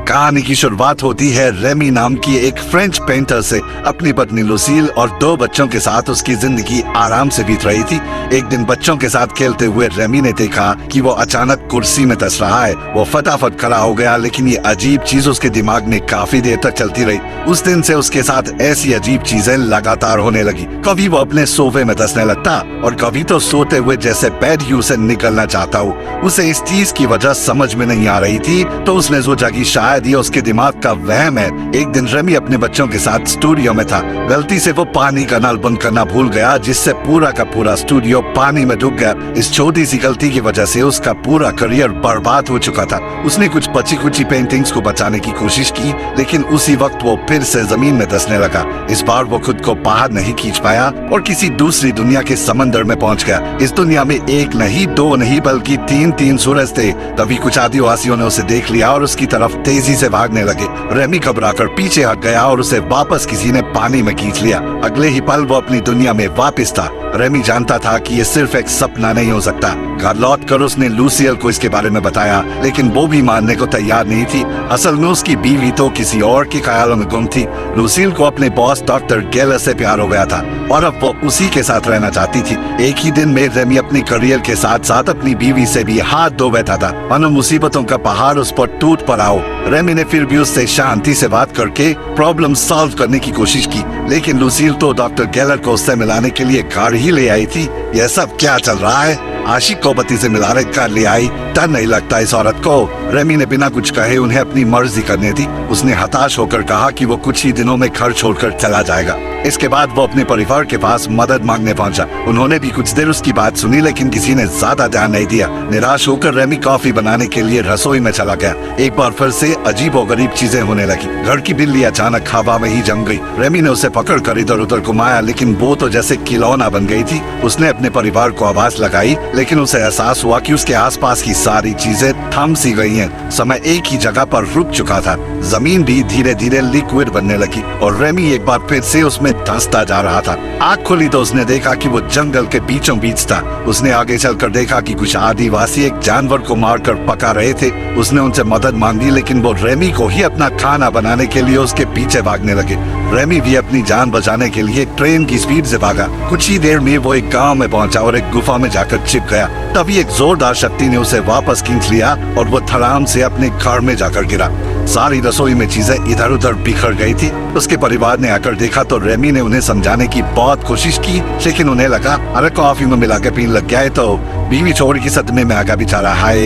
कहानी की शुरुआत होती है रेमी नाम की एक फ्रेंच पेंटर से। अपनी पत्नी लुसील और 2 बच्चों के साथ उसकी जिंदगी आराम से बीत रही थी। एक दिन बच्चों के साथ खेलते हुए रेमी ने देखा कि वो अचानक कुर्सी में धंस रहा है। वो फटाफट खड़ा हो गया, लेकिन ये अजीब चीज उसके दिमाग में काफी देर तक चलती रही। उस दिन से उसके साथ ऐसी अजीब चीजें लगातार होने लगी। कभी वो अपने सोफे में धंसने लगता और कभी तो सोते हुए जैसे बेड ही उसे निकलना चाहता हो। उसे इस चीज की वजह समझ में नहीं आ रही थी, तो उसने सोचा कि शायद ये उसके दिमाग का वहम है। एक दिन रेमी अपने बच्चों के साथ स्टूडियो में था। गलती से वो पानी का नल बंद करना भूल गया, जिससे पूरा का पूरा स्टूडियो पानी में डूब गया। इस छोटी सी गलती की वजह से उसका पूरा करियर बर्बाद हो चुका था। उसने कुछ बची कुची पेंटिंग्स को बचाने की कोशिश की, लेकिन उसी वक्त वो फिर से जमीन में धंसने लगा। इस बार वो खुद को बाहर नहीं खींच पाया और किसी दूसरी दुनिया के समंदर में पहुंच गया। इस दुनिया में 1 नहीं 2 नहीं बल्कि 3 सूरज थे। तभी कुछ आदिवासियों ने उसे देख लिया और उसकी तरफ तेजी से भागने लगे। रेमी घबराकर पीछे हट गया और उसे वापस किसी ने पानी में खींच लिया। अगले ही पल वो अपनी दुनिया में वापस था। रेमी जानता था कि ये सिर्फ एक सपना नहीं हो सकता। घर लौटकर उसने लूसियल को इसके बारे में बताया, लेकिन वो भी मानने को तैयार नहीं थी। असल में उसकी बीवी तो किसी और के ख्यालों में गुम थी। लूसियल को अपने बॉस डॉक्टर गेलर से प्यार हो गया था और अब वो उसी के साथ रहना चाहती थी। एक ही दिन में रेमी अपनी करियर के साथ साथ अपनी बीवी से भी हाथ धो बैठा था। मानो मुसीबतों का पहाड़ उस पर टूट पड़ा हो। रेमी ने फिर भी उससे शांति से बात करके प्रॉब्लम सॉल्व करने की कोशिश की, लेकिन लूसियल तो डॉक्टर गेलर को उससे मिलाने के लिए कार ही ले आई थी। यह सब क्या चल रहा है? आशिक को पति से मिलाने कार ले आई। डर नहीं लगता इस औरत को? रेमी ने बिना कुछ कहे उन्हें अपनी मर्जी करने दी। उसने हताश होकर कहा कि वो कुछ ही दिनों में घर छोड़कर चला जाएगा। इसके बाद वो अपने परिवार के पास मदद मांगने पहुंचा। उन्होंने भी कुछ देर उसकी बात सुनी, लेकिन किसी ने ज्यादा ध्यान नहीं दिया। निराश होकर रेमी कॉफी बनाने के लिए रसोई में चला गया। एक बार फिर से अजीबोगरीब चीजें होने लगी। घर की बिल्ली अचानक हवा में ही जम गई। रेमी ने उसे पकड़कर इधर उधर घुमाया, लेकिन वो तो जैसे खिलौना बन गई थी। उसने अपने परिवार को आवाज लगाई, लेकिन उसे एहसास हुआ कि उसके आसपास की सारी चीजें थम सी गई हैं। समय एक ही जगह पर रुक चुका था। जमीन भी धीरे धीरे लिक्विड बनने लगी और रेमी एक बार फिर से उसमें धंसता जा रहा था। आँख खोली तो उसने देखा कि वो जंगल के बीचों बीच था। उसने आगे चलकर देखा कि कुछ आदिवासी एक जानवर को मारकर पका रहे थे। उसने उनसे मदद मांगी, लेकिन वो रेमी को ही अपना खाना बनाने के लिए उसके पीछे भागने लगे। रेमी भी अपनी जान बचाने के लिए ट्रेन की स्पीड से भागा। कुछ ही देर में वो एक गांव में पहुंचा और एक गुफा में जाकर छिप गया। तभी एक जोरदार शक्ति ने उसे वापस खींच लिया और वो धड़ाम से अपने घर में जाकर गिरा। सारी रसोई में चीजें इधर उधर बिखर गई थी। उसके परिवार ने आकर देखा तो रेमी ने उन्हें समझाने की बहुत कोशिश की, लेकिन उन्हें लगा अरे कॉफी में मिला के पीने लग गया है तो बीवी छोड़ की सदमे में आगा बेचारा। हाय।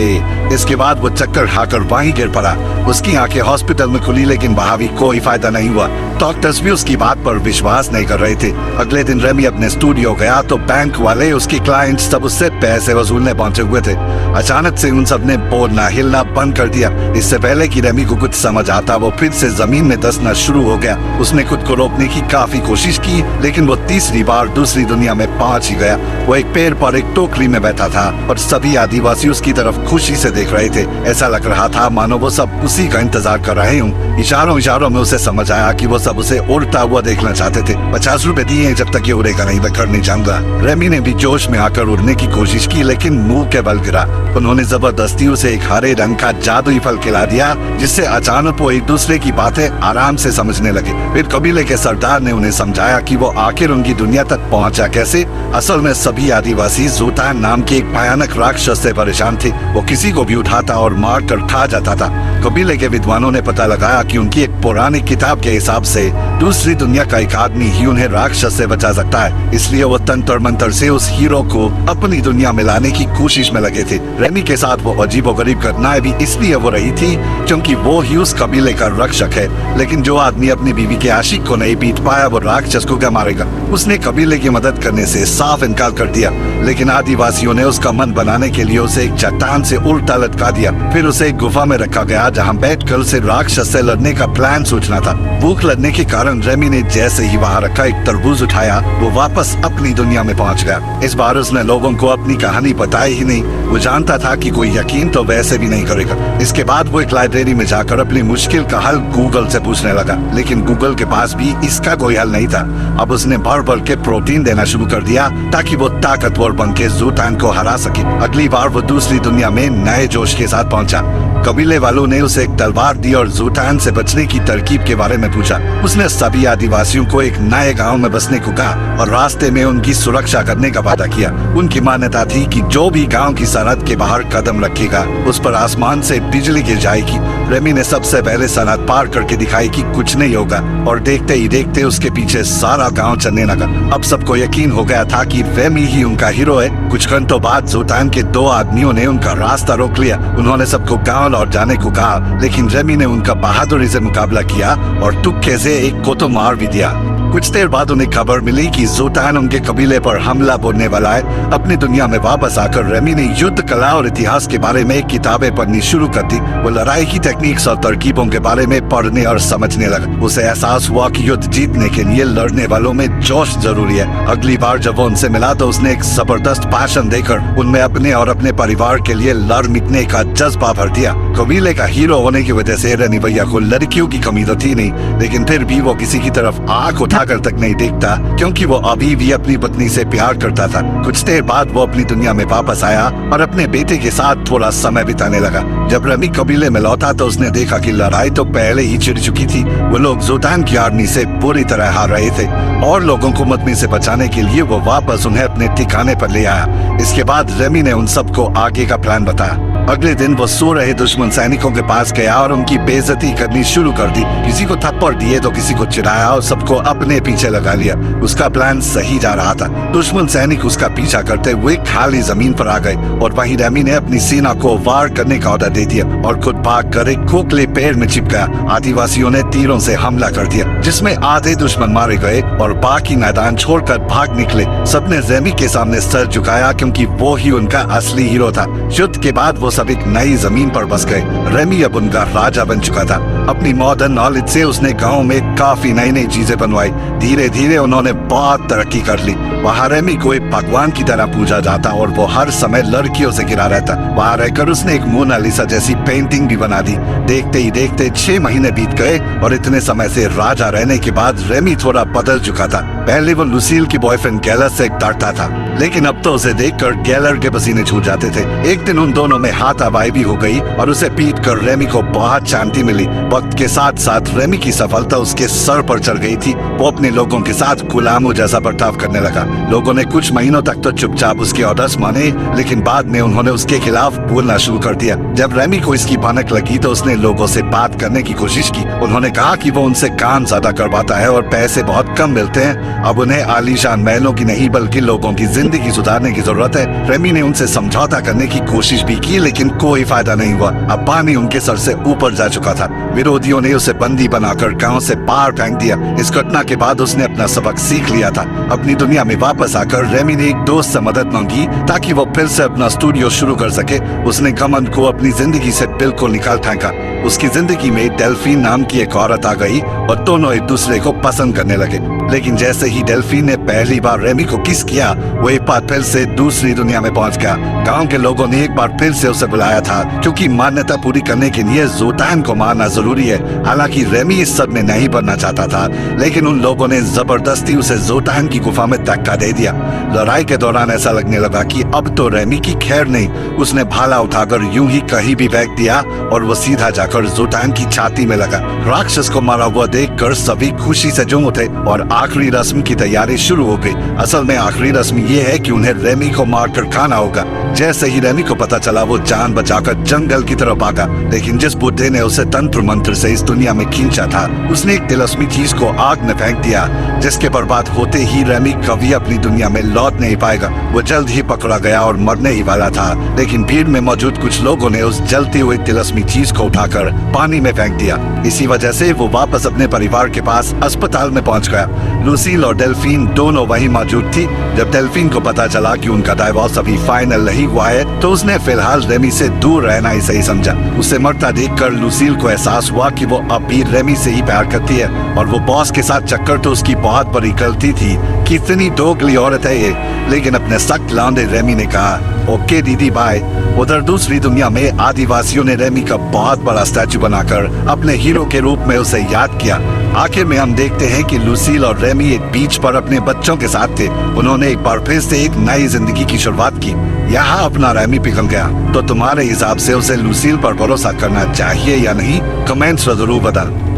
इसके बाद वो चक्कर खाकर वहीं गिर पड़ा। उसकी आंखें हॉस्पिटल में खुली, लेकिन वहां भी कोई फायदा नहीं हुआ। डॉक्टर्स भी उसकी बात पर विश्वास नहीं कर रहे थे। अगले दिन रेमी अपने स्टूडियो गया तो बैंक वाले, उसके क्लाइंट्स सब उससे पैसे वसूलने पहुंचे हुए थे। अचानक से उन सब ने बोलना हिलना बंद कर दिया। इससे पहले कि रेमी को कुछ समझ आता, वो फिर से जमीन में धंसना शुरू हो गया। उसने खुद को रोकने की काफी कोशिश की, लेकिन वो तीसरी बार दूसरी दुनिया में पहुंच ही गया। वो एक पेड़ पर एक टोकरी में बैठा था और सभी आदिवासी उसकी तरफ खुशी से देख रहे थे। ऐसा लग रहा था मानो वो सब उसी का इंतजार कर रहे हों। इशारों इशारों में उसे समझ आया कि वो सब उसे उड़ता हुआ देखना चाहते थे। 50 रुपए दिए, जब तक ये उड़ेगा नहीं मैं घर नहीं जाऊंगा। रेमी ने भी जोश में आकर उड़ने की कोशिश की, लेकिन मुंह के बल गिरा। उन्होंने जबरदस्ती उसे एक हरे रंग का जादुई फल खिला दिया, जिससे अचानक वो एक दूसरे की बातें आराम से समझने लगे। फिर कबीले के सरदार ने उन्हें समझाया कि वो आखिर उनकी दुनिया तक पहुंचा कैसे। असल में सभी आदिवासी ज़ूतान नाम के एक भयानक राक्षस से परेशान थे। वो किसी को भी उठाता और मार कर खा जाता था। कबीले के विद्वानों ने पता लगाया कि उनकी एक पुरानी किताब के हिसाब से दूसरी दुनिया का एक आदमी ही उन्हें राक्षस से बचा सकता है। इसलिए वो तंत्र मंत्र से उस हीरो को अपनी दुनिया में लाने की कोशिश में लगे थे। रेमी के साथ वो अजीबोगरीब घटनाएं भी इसलिए हो रही थी क्योंकि वो ही उस कबीले का रक्षक है। लेकिन जो आदमी अपनी बीवी के आशिक को नहीं पीट पाया, वो राक्षस को क्या मारेगा? उसने कबीले की मदद करने से साफ इनकार कर दिया। लेकिन आदिवासियों ने उसका मन बनाने के लिए उसे एक चट्टान से उल्टा लटका दिया। फिर उसे एक गुफा में रखा गया, जहाँ बैठकर उसे राक्षस से लड़ने का प्लान सोचना था। भूख लगने के कारण रेमी ने जैसे ही वहाँ रखा एक तरबूज उठाया, वो वापस अपनी दुनिया में पहुँच गया। इस बार उसने लोगों को अपनी कहानी बताई ही नहीं। वो जानता था कि कोई यकीन तो वैसे भी नहीं करेगा। इसके बाद वो एक लाइब्रेरी में जाकर अपनी मुश्किल का हल गूगल से पूछने लगा, लेकिन गूगल के पास भी इसका कोई हल नहीं था। अब उसने भर भर के प्रोटीन देना शुरू कर दिया ताकि वो ताकतवर बन के ज़ूतान को हरा सके। अगली बार वो दूसरी दुनिया में नए जोश के साथ पहुंचा। कबीले वालों ने उसे एक तलवार दी और ज़ूटान से बचने की तरकीब के बारे में पूछा। उसने सभी आदिवासियों को एक नए गांव में बसने को कहा और रास्ते में उनकी सुरक्षा करने का वादा किया। उनकी मान्यता थी कि जो भी गांव की सरहद के बाहर कदम रखेगा उस पर आसमान से बिजली गिर जाएगी। रेमी ने सबसे पहले सरहद पार करके दिखाई कि कुछ नहीं होगा और देखते ही देखते उसके पीछे सारा गांव चलने लगा। अब सबको यकीन हो गया था कि रेमी ही उनका हीरो है। कुछ घंटों बाद ज़ूटान के 2 आदमियों ने उनका रास्ता रोक लिया। उन्होंने सबको गांव लौट जाने को कहा, लेकिन रेमी ने उनका बहादुरी से मुकाबला किया और तुक्के से एक को तो मार भी दिया। कुछ देर बाद उन्हें खबर मिली कि ज़ूटान उनके कबीले पर हमला बोलने वाला है। अपनी दुनिया में वापस आकर रेमी ने युद्ध कला और इतिहास के बारे में किताबें पढ़नी शुरू कर दी। वो लड़ाई की टेक्निक्स और तरकीबों के बारे में पढ़ने और समझने लगा। उसे एहसास हुआ कि युद्ध जीतने के लिए लड़ने वालों में जोश जरूरी है। अगली बार जब वो उनसे मिला तो उसने एक जबरदस्त भाषण देकर उनमें अपने और अपने परिवार के लिए लड़ मिटने का जज्बा भर दिया। कबीले का हीरो होने की वजह से रेमी भैया को लड़कियों की कमी तो थी नहीं, लेकिन फिर भी वो किसी की तरफ आंख उठाकर तक नहीं देखता, क्योंकि वो अभी भी अपनी पत्नी से प्यार करता था। कुछ देर बाद वो अपनी दुनिया में वापस आया और अपने बेटे के साथ थोड़ा समय बिताने लगा। जब रेमी कबीले में लौटा तो उसने देखा कि लड़ाई तो पहले ही छिड़ चुकी थी। वो लोग ज़ूटान की आर्मी से बुरी तरह हार रहे थे और लोगों को मरने से बचाने के लिए वो वापस उन्हें अपने ठिकाने पर ले आया। इसके बाद रेमी ने उन सबको आगे का प्लान बताया। अगले दिन वो सो रहे दुश्मन सैनिकों के पास गया और उनकी बेइज्जती करनी शुरू कर दी। किसी को थप्पड़ दिए तो किसी को चिढ़ाया और सबको अपने पीछे लगा लिया। उसका प्लान सही जा रहा था। दुश्मन सैनिक उसका पीछा करते हुए खाली जमीन पर आ गए और वहीं रेमी ने अपनी सेना को वार करने का ऑर्डर दे दिया और खुद भाग कर एक खोखले पेड़ में छिप गया। आदिवासियों ने तीरों से हमला कर दिया, जिसमें आधे दुश्मन मारे गए और बाकी मैदान छोड़कर भाग निकले। सबने रेमी के सामने सर झुकाया, क्योंकि वो ही उनका असली हीरो था। युद्ध के बाद वो सब एक नई जमीन पर बस गए। रेमी अब उनका राजा बन चुका था। अपनी मॉडर्न नॉलेज से उसने गांव में काफी नई नई चीजें बनवाई। धीरे धीरे उन्होंने बहुत तरक्की कर ली। वहाँ रेमी को एक भगवान की तरह पूजा जाता और वो हर समय लड़कियों से घिरा रहता। वहाँ रहकर उसने एक मोनालिसा जैसी पेंटिंग भी बना दी। देखते ही देखते 6 महीने बीत गए और इतने समय से राजा रहने के बाद रेमी थोड़ा बदल चुका था। पहले वो लुसील की बॉयफ्रेंड गैलर से डरता था, लेकिन अब तो उसे देखकर गैलर के पसीने छूट जाते थे। एक दिन उन दोनों में हाथापाई भी हो गई और उसे पीट कर रेमी को बहुत शांति मिली। वक्त के साथ साथ रेमी की सफलता उसके सर पर चढ़ गई थी। वो अपने लोगों के साथ गुलामों जैसा बर्ताव करने लगा। लोगों ने कुछ महीनों तक तो चुपचाप उसके ऑर्डर्स माने, लेकिन बाद में उन्होंने उसके खिलाफ बोलना शुरू कर दिया। जब रेमी को इसकी भनक लगी तो उसने लोगों से बात करने की कोशिश की। उन्होंने कहा कि वो उनसे काम ज्यादा करवाता है और पैसे बहुत कम मिलते हैं। अब उन्हें आलीशान महलों की नहीं बल्कि लोगों की जिंदगी सुधारने की जरूरत है। रेमी ने उनसे समझौता करने की कोशिश भी की, लेकिन कोई फायदा नहीं हुआ। अब पानी उनके सर से ऊपर जा चुका था। विरोधियों ने उसे बंदी बनाकर गांव से बाहर फेंक दिया। इस घटना के बाद उसने अपना सबक सीख लिया था। अपनी दुनिया में वापस आकर रेमी ने एक दोस्त से मदद मांगी ताकि वो फिर से अपना स्टूडियो शुरू कर सके। उसने घमंड को अपनी जिंदगी से बिल्कुल निकाल फेंका। उसकी जिंदगी में डेल्फिन नाम की एक औरत आ गई और दोनों एक दूसरे को पसंद करने लगे। लेकिन जैसे ही डेल्फिन ने पहली बार रेमी को किस किया, वो एक बार फिर से दूसरी दुनिया में पहुंच गया। गांव के लोगों ने एक बार फिर से उसे बुलाया था, क्योंकि मान्यता पूरी करने के लिए ज़ूटान को मारना जरूरी है। हालांकि रेमी इस सब में नहीं बनना चाहता था, लेकिन उन लोगों ने जबरदस्ती उसे ज़ूटान की गुफा में धक्का दे दिया। लड़ाई के दौरान ऐसा लगने लगा कि अब तो रेमी की खैर नहीं। उसने भाला उठाकर यूं ही कहीं भी फेंक दिया और वो सीधा जाकर ज़ूटान की छाती में लगा। राक्षस को मारा हुआ देखकर सभी खुशी से झूम उठे और आखिरी रस्म की तैयारी शुरू हो गई। असल में आखिरी रस्म ये है कि उन्हें रेमी को मारकर खाना होगा। जैसे ही रेमी को पता चला वो जान बचाकर जंगल की तरफ भागा, लेकिन जिस बुड्ढे ने उसे तंत्र मंत्र से इस दुनिया में खींचा था, उसने एक तिलस्मी चीज को आग में फेंक दिया, जिसके बर्बाद होते ही रेमी कभी अपनी दुनिया में लौट नहीं पाएगा। वो जल्द ही पकड़ा गया और मरने ही वाला था, लेकिन भीड़ में मौजूद कुछ लोगों ने उस जलती हुई तिलस्मी चीज को उठाकर पानी में फेंक दिया। इसी वजह से वो वापस अपने परिवार के पास अस्पताल में पहुंच गया। लुसील और डेल्फिन दोनों वहीं मौजूद थी। जब डेल्फिन को पता चला कि उनका डाइवोर्स अभी फाइनल नहीं हुआ है, तो उसने फिलहाल रेमी से दूर रहना ही सही समझा। उसे मरता देखकर लुसील को एहसास हुआ कि वो अब भी रेमी से ही प्यार करती है, और वो बॉस के साथ चक्कर तो उसकी बहुत बड़ी गलती थी। कितनी दोगली औरत है ये। लेकिन अपने सख्त लौंडे रेमी ने कहा, ओके दीदी बाय। उधर दूसरी दुनिया में आदिवासियों ने रेमी का बहुत बड़ा स्टैचू बनाकर अपने हीरो के रूप में उसे याद किया। आखिर में हम देखते हैं कि लूसील और रेमी एक बीच पर अपने बच्चों के साथ थे। उन्होंने एक बार फिर से एक नई जिंदगी की शुरुआत की। यहाँ अपना रेमी पिघल गया। तो तुम्हारे हिसाब से उसे लूसील पर भरोसा करना चाहिए या नहीं? कमेंट्स में जरूर बता।